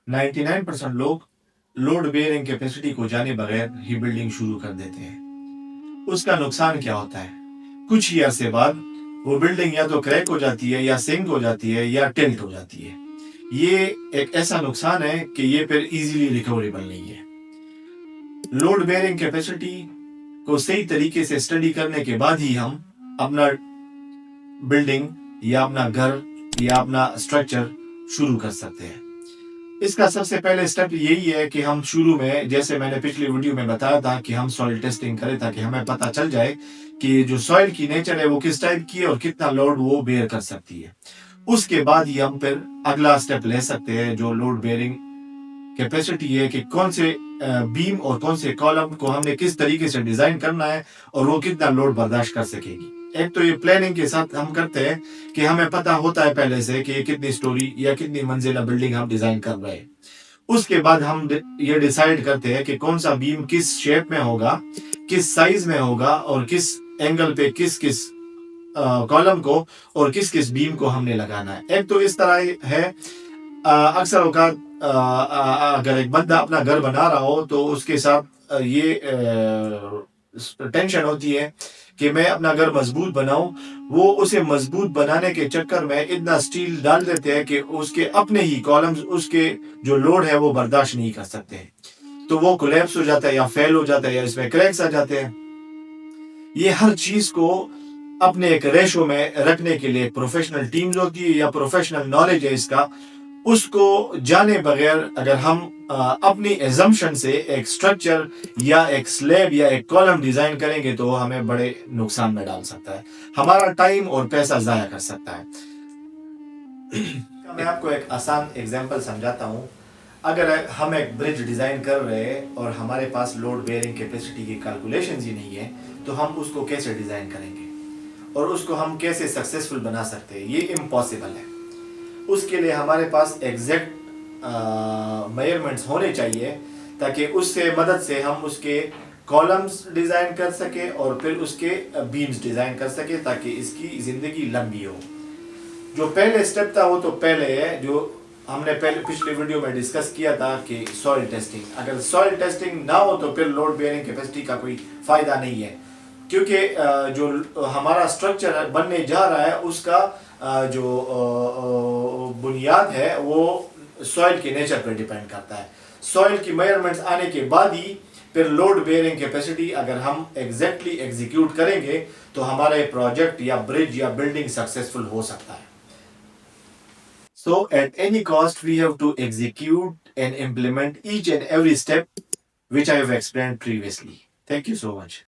99% लोग load bearing capacity को जाने बगैर ही बिल्डिंग शुरू कर देते हैं. उसका नुकसान क्या होता है? कुछ ही अरसे बाद वो बिल्डिंग या तो क्रैक हो जाती है, या सिंक हो जाती है, या टिल्ट हो जाती है. ये एक ऐसा नुकसान है कि ये फिर इजीली रिकवरेबल नहीं है. लोड बेयरिंग कैपेसिटी को सही तरीके से स्टडी करने के बाद ही हम अपना बिल्डिंग या अपना घर या अपना स्ट्रक्चर शुरू कर सकते हैं. इसका सबसे पहले स्टेप यही है कि हम शुरू में, जैसे मैंने पिछली वीडियो में बताया था, कि हम सॉइल टेस्टिंग करें ताकि हमें पता चल जाए कि जो सॉइल की नेचर है वो किस टाइप की है और कितना लोड वो बेयर कर सकती है. उसके बाद ही हम फिर अगला स्टेप ले सकते हैं जो लोड बेयरिंग कैपेसिटी है, कि कौन से बीम और कौन से कॉलम को हमने किस तरीके से डिजाइन करना है और वो कितना लोड बर्दाश्त कर सकेगी. एक तो ये प्लानिंग के साथ हम करते हैं कि हमें पता होता है पहले से कि कितनी स्टोरी या कितनी मंजिला बिल्डिंग हम डिजाइन कर रहे हैं. उसके बाद हम ये डिसाइड करते हैं कि कौन सा बीम किस शेप में होगा, किस साइज में होगा और किस एंगल पे किस किस कॉलम को और किस किस बीम को हमने लगाना है. एक तो इस तरह है, अक्सर औकात अगर एक बंदा अपना घर बना रहा हो तो उसके साथ ये टेंशन होती है कि मैं अपना घर मजबूत बनाऊं. वो उसे मजबूत बनाने के चक्कर में इतना स्टील डाल देते हैं कि उसके अपने ही कॉलम्स उसके जो लोड है वो बर्दाश्त नहीं कर सकते, तो वो कोलैप्स हो जाता है या फेल हो जाता है या इसमें क्रैक्स आ जाते हैं. ये हर चीज को अपने एक रेशो में रखने के लिए प्रोफेशनल टीम्स होती है या प्रोफेशनल नॉलेज है इसका. उसको जाने बगैर अगर हम अपनी एजम्पशन से एक स्ट्रक्चर या एक स्लैब या एक कॉलम डिजाइन करेंगे तो हमें बड़े नुकसान में डाल सकता है, हमारा टाइम और पैसा जाया कर सकता है. मैं आपको एक आसान एग्जांपल समझाता हूँ. अगर हम एक ब्रिज डिजाइन कर रहे हैं और हमारे पास लोड बेयरिंग कैपेसिटी की कैलकुलेशंस ही नहीं है, तो हम उसको कैसे डिजाइन करेंगे और उसको हम कैसे सक्सेसफुल बना सकते हैं? ये इम्पॉसिबल है. उसके लिए हमारे पास एग्जैक्ट मेजरमेंट्स होने चाहिए ताकि उससे मदद से हम उसके कॉलम्स डिजाइन कर सके और फिर उसके बीम्स डिजाइन कर सके ताकि इसकी जिंदगी लंबी हो. जो पहले स्टेप था वो तो पहले है, जो हमने पहले पिछले वीडियो में डिस्कस किया था कि सॉइल टेस्टिंग. अगर सॉइल टेस्टिंग ना हो तो फिर लोड बेयरिंग कैपेसिटी का कोई फायदा नहीं है, क्योंकि जो हमारा स्ट्रक्चर बनने जा रहा है उसका जो बुनियाद है वो सॉइल के नेचर पर डिपेंड करता है. सॉइल की मेजरमेंट्स आने के बाद ही फिर लोड बेयरिंग कैपेसिटी अगर हम एग्जैक्टली एग्जीक्यूट करेंगे तो हमारे प्रोजेक्ट या ब्रिज या बिल्डिंग सक्सेसफुल हो सकता है. So at any cost we have to execute and implement each and every step which I have explained previously. Thank you so much.